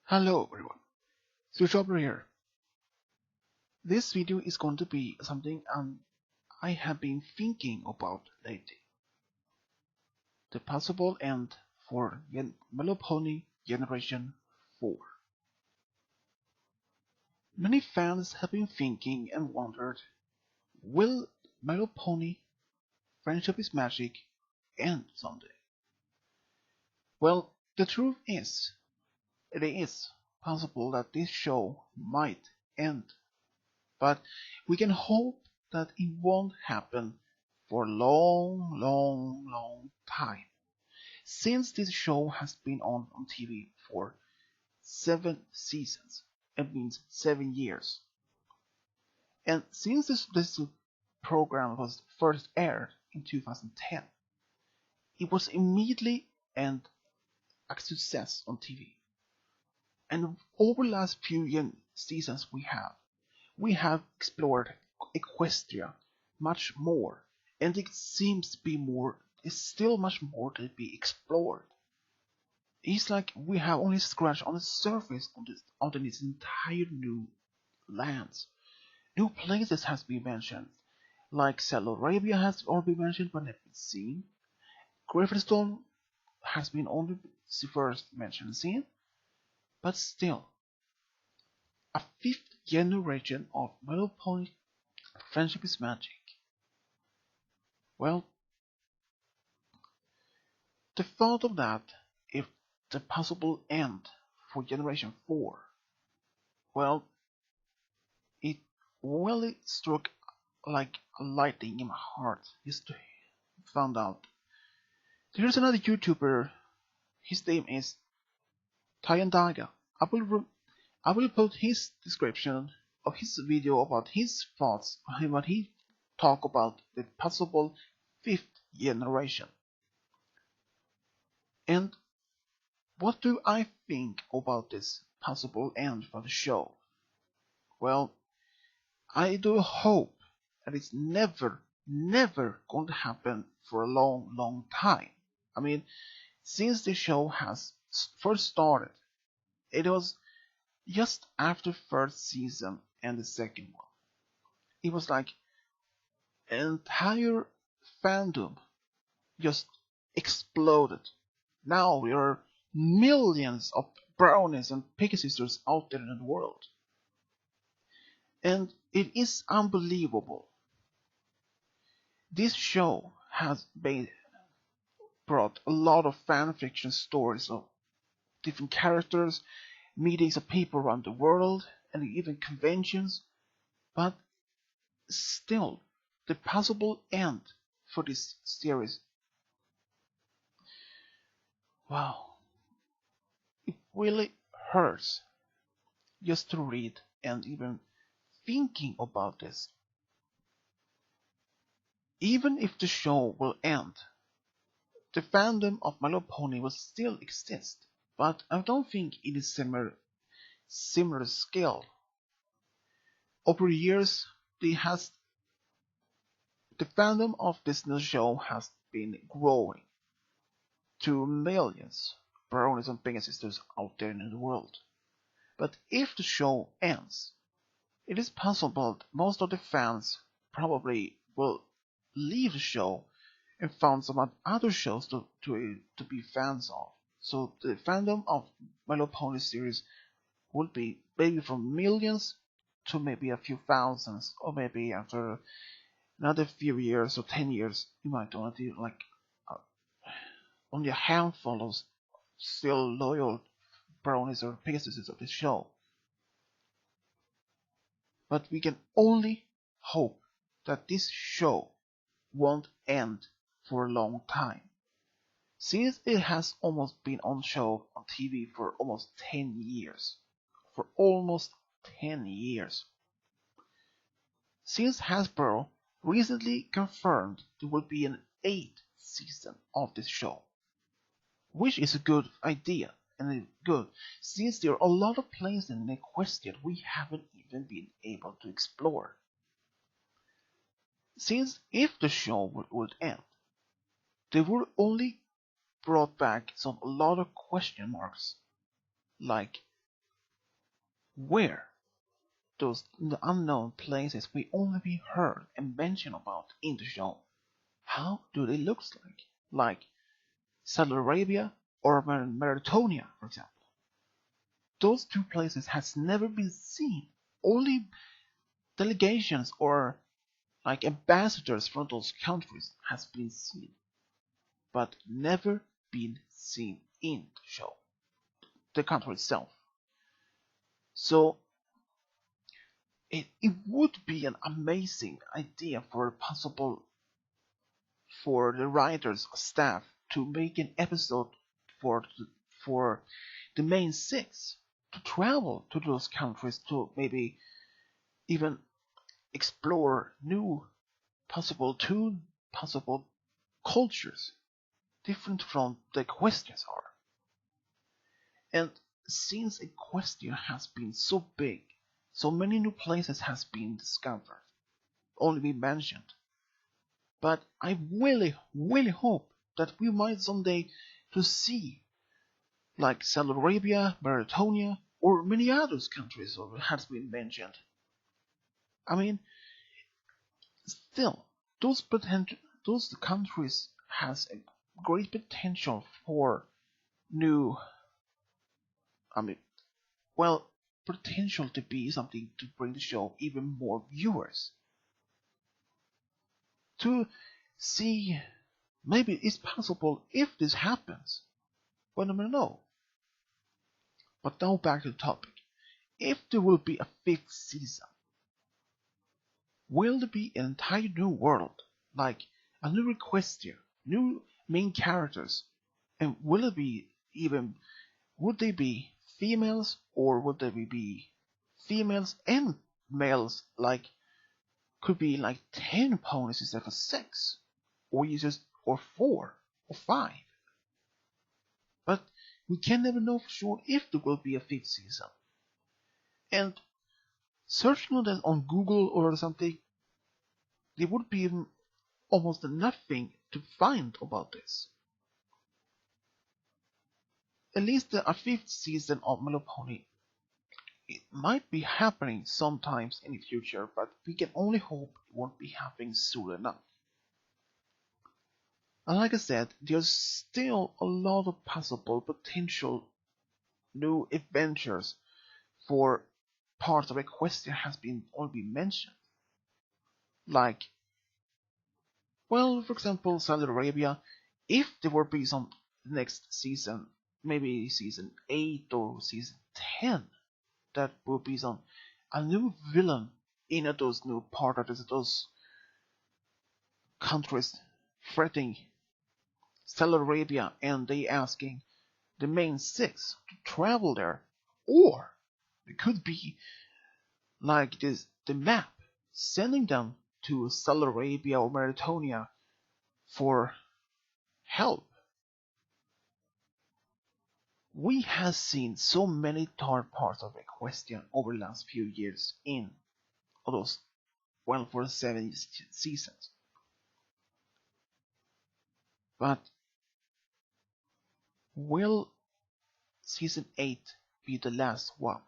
Hello everyone, Switchover here. This video is going to be something I have been thinking about lately. The possible end for MLP Generation 4. Many fans have been thinking and wondered, will MLP Friendship is Magic end someday? Well, the truth is, it is possible that this show might end. But we can hope that it won't happen for a long time. Since this show has been on TV for 7 seasons, it means 7 years. And since this program was first aired in 2010, it was immediately and a success on TV. And over the last few seasons we have explored Equestria much more, and it seems to be it's still much more to be explored. It's like we have only scratched on the surface of this entire new lands. New places has been mentioned, like Saudi Arabia has already been mentioned but never been seen. Gravestone has been only first mentioned and seen, but still, a fifth generation of MLP Friendship is Magic. Well, the thought of that, if the possible end for Generation 4, well, it really struck like a lightning in my heart just to find out. There's another YouTuber, his name is Tyandaga. I will put his description of his video about his thoughts, what he talk about the possible fifth generation. And what do I think about this possible end for the show? Well, I do hope that it's never going to happen for a long time. I mean, since the show has first started, it was just after first season and the second one. It was like an entire fandom just exploded. Now there are millions of brownies and piggy sisters out there in the world. And it is unbelievable. This show has brought a lot of fan fiction stories of different characters, meetings of people around the world, and even conventions. But still, the possible end for this series, wow, it really hurts just to read and even thinking about this. Even if the show will end, the fandom of My Little Pony will still exist, but I don't think it is similar scale. Over the years, the fandom of this new show has been growing to millions of bronies and big sisters out there in the world. But if the show ends, it is possible that most of the fans probably will leave the show and find some other shows to be fans of. So the fandom of My Little Pony series will be maybe from millions to maybe a few thousands, or maybe after another few years or 10 years, you might only do like only a handful of still loyal brownies or Pegasuses of this show. But we can only hope that this show won't end for a long time, since it has almost been on show on TV for almost 10 years. For almost 10 years. Since Hasbro recently confirmed there will be an 8th season of this show, which is a good idea and good, since there are a lot of places in Equestria we haven't even been able to explore. Since if the show would end, they would only brought back a lot of question marks, like where those unknown places we only be heard and mentioned about in the show. How do they look like? Like Saudi Arabia or Mauritania, for example. Those two places has never been seen. Only delegations or like ambassadors from those countries has been seen, but never been seen in the show, the country itself. So it would be an amazing idea for possible for the writers staff to make an episode for for the main six to travel to those countries to maybe even explore new possible cultures different from the questions are. And since Equestria has been so big, so many new places has been discovered, only been mentioned. But I really hope that we might someday to see like Saudi Arabia, Mauritania, or many other countries that has been mentioned. I mean, still, those countries has a great potential for new. I mean, well, potential to be something to bring the show even more viewers. To see, maybe it's possible if this happens. But I don't know. But now back to the topic. If there will be a fifth season, will there be an entire new world, like a new Equestria, new main characters, and will it be even, would they be females or would they be females and males, like could be like 10 ponies instead of 6, or just or 4 or 5. But we can never know for sure if there will be a fifth season. And searching on that on Google or something, there would be almost nothing to find about this. At least a fifth season of MLP, it might be happening sometimes in the future, but we can only hope it won't be happening soon enough. And like I said, there's still a lot of possible potential new adventures for parts of Equestria has been already mentioned. Like, well, for example, Saudi Arabia, if there would be some next season, maybe season 8 or season 10, that will be some a new villain in those new part of those countries threatening Saudi Arabia, and they asking the main six to travel there, or it could be like this the map sending them to Saudi Arabia or Mauritania for help. We have seen so many dark parts of Equestrian over the last few years in those well for 7 seasons. But will season 8 be the last one?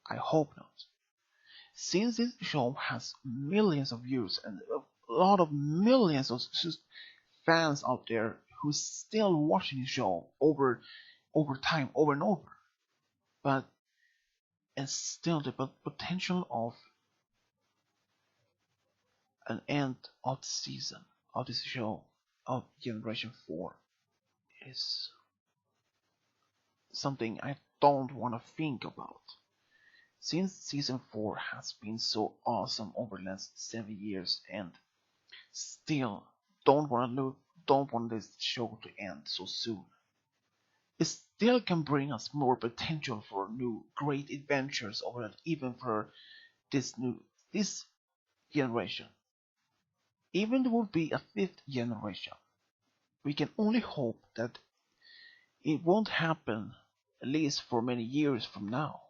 I hope not. Since this show has millions of views and a lot of millions of fans out there who still watching the show over time, over and over, but and still the potential of an end of the season of this show of Generation 4 is something I don't want to think about. Since season 4 has been so awesome over the last 7 years, and still don't want this show to end so soon. It still can bring us more potential for new great adventures over even for this generation. Even there will be a fifth generation, we can only hope that it won't happen at least for many years from now.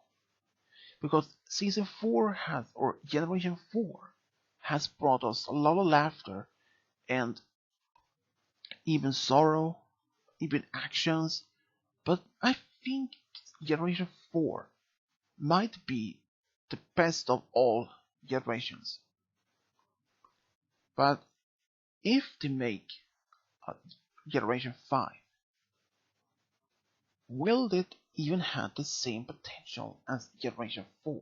Because season 4 has, or generation 4, has brought us a lot of laughter and even sorrow, even actions. But I think generation 4 might be the best of all generations. But if they make a Generation 5, will it even have the same potential as Generation 4?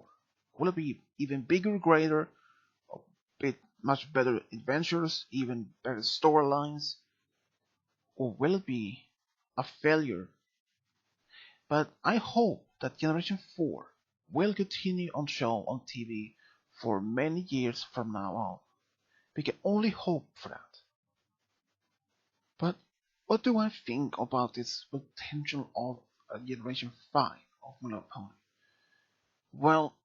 Will it be even bigger, greater, a bit much better adventures, even better storylines? Or will it be a failure? But I hope that Generation 4 will continue on show on TV for many years from now on. We can only hope for that. But what do I think about this potential of a Generation 5 of My Little Pony? Well,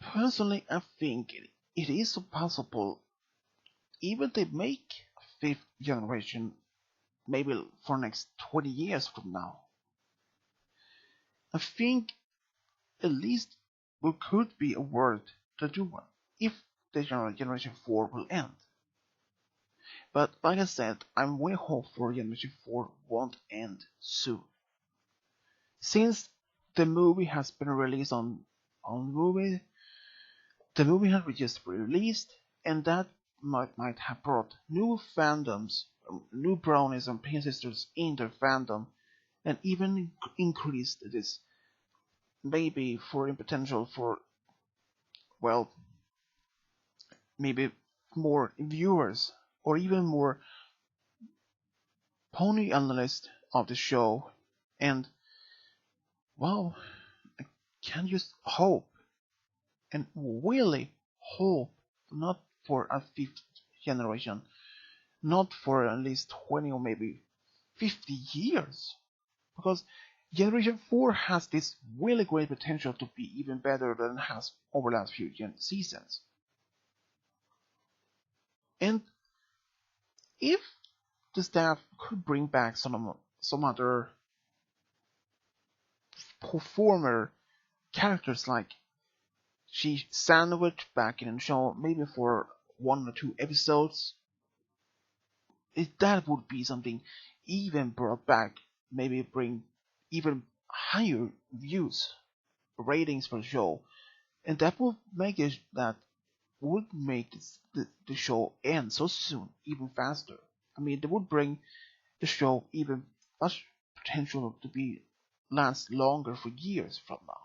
personally I think it is possible even they make a 5th generation maybe for next 20 years from now. I think at least there could be a word to do one if the Generation 4 will end. But like I said, I'm way hopeful Generation 4 won't end soon. Since the movie has been released on movie, the movie has just released, and that might have brought new fandoms, new brownies and pink sisters in their fandom, and even increased this maybe for potential for, well, maybe more viewers or even more pony analysts of the show. And well, I can just hope and really hope not for a 5th generation, not for at least 20 or maybe 50 years, because Generation 4 has this really great potential to be even better than it has over the last few seasons. And if the staff could bring back some other former characters, like she sandwiched back in the show maybe for 1 or 2 episodes, that would be something even brought back, maybe bring even higher views ratings for the show, and that would make the show end so soon even faster. I mean, they would bring the show even much potential to be last longer for years from now.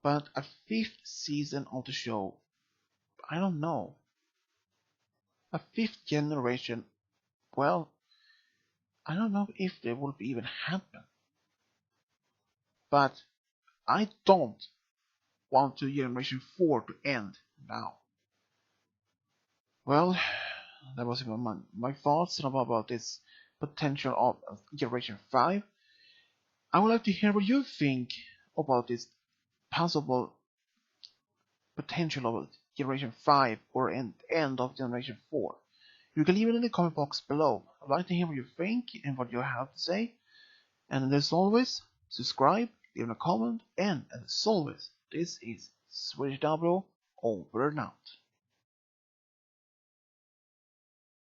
But a 5th season of the show, I don't know. A 5th generation, well, I don't know if they will even happen. But I don't want the Generation 4 to end now. Well, that was my thoughts about this potential of Generation 5. I would like to hear what you think about this possible potential of Generation 5 or end of Generation 4. You can leave it in the comment box below. I'd like to hear what you think and what you have to say. And as always, subscribe, leave a comment, and as always, this is Swedish W over and out.